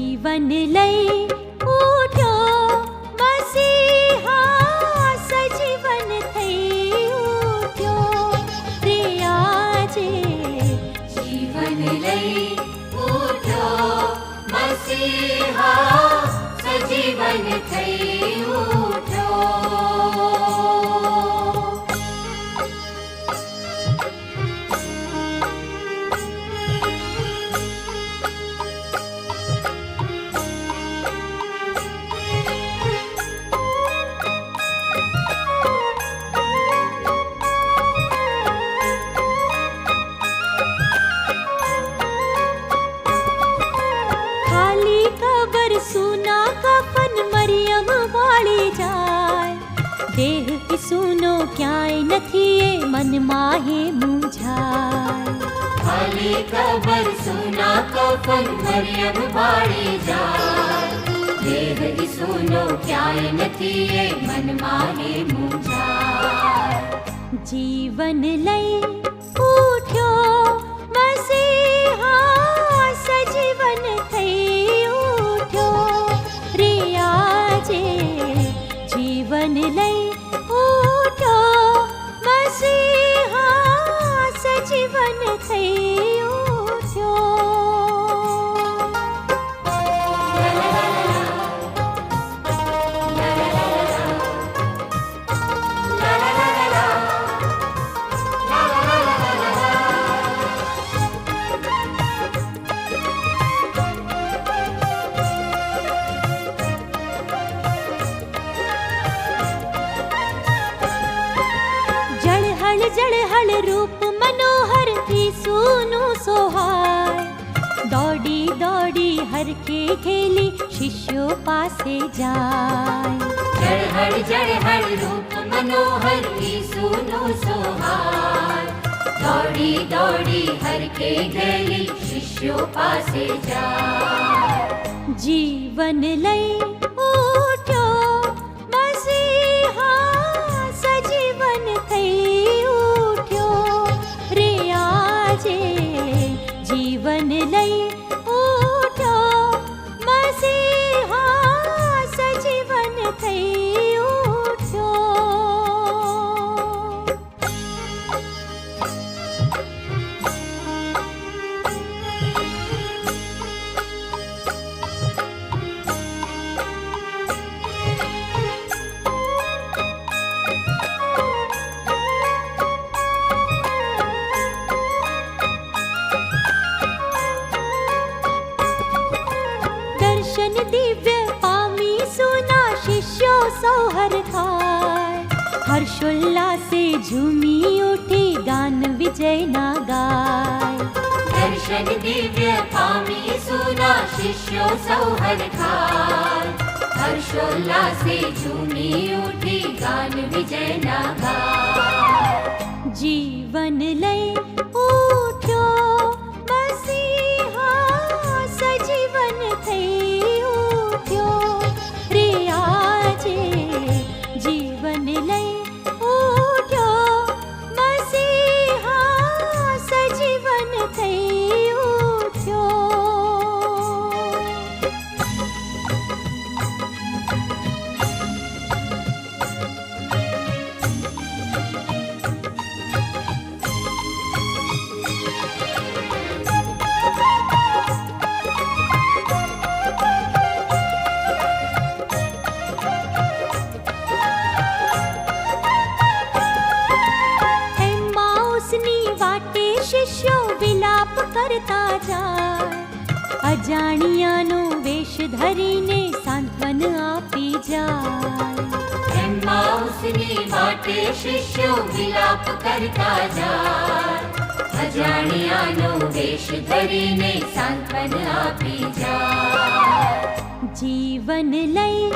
જીવન લઈ ઉઠ્યો મસીહા, સજીવન થઈ ઉઠ્યો રે આજે. જીવન લઈ ઉઠ્યો મસીહા, સજીવન થઈ ઉઠ્યો. સુના કફન મરિયમ વાળી જાય, દેહ સુનો ક્યાંય નથી એ મનમાં હે મૂંઝાય. ખાલી કબર સુના કફન મરિયમ વાળી જાય, દેહ સુનો ક્યાંય નથી એ મનમાં હે મૂંઝાય. જીવન લઈ ઉઠ્યો મસીહા, સજીવન થઈ જીવન લઈ ઉઠ્યો મસીહા, સજીવન થઈ ઉઠ્યો. જળહળ રૂપ મનોહર ઈસુનું સોહાય, દોડી દોડી હરખે ખેલી શિષ્યો પાસે જાય. જળહળ રૂપ મનોહર ઈસુનું સોહાય, દોડી દોડી હરખે ખેલી શિષ્યો પાસે જાય. જીવન લઈ ઉઠ્યો મસીહા, સજીવન થઈ ઉઠ્યો રે આજે. જીવન લઈ ઉઠ્યો મસીહા, સજીવન થઈ ઉઠ્યો. દર્શન દિવ્ય પામી સુના શિષ્યો સૌ હરખાય, હર્ષોલ્લાસે ઝૂમી ઉઠી ગાન વિજયના ગાય. દર્શન દિવ્ય પામી સુના શિષ્યો સૌ હરખાય, હર્ષોલ્લાસે ઝૂમી ઉઠી ગાન વિજયના ગાય. જીવન લઈ ઉઠ્યો મસીહા, સજીવન થઈ ઉઠ્યો રે આજે. જીવન લઈ ઉઠ્યો મસીહા, સજીવન થઈ ઉઠ્યો. શિષ્યો વિલાપ કરતા જાય, અજાણ્યાનો વેશ ધરીને સાંત્વન આપી જાય. એમ્માઉસની વાટે શિષ્યો વિલાપ કરતા જાય, અજાણ્યાનો વેશ ધરીને સાંત્વન આપી જાય. જીવન લઈ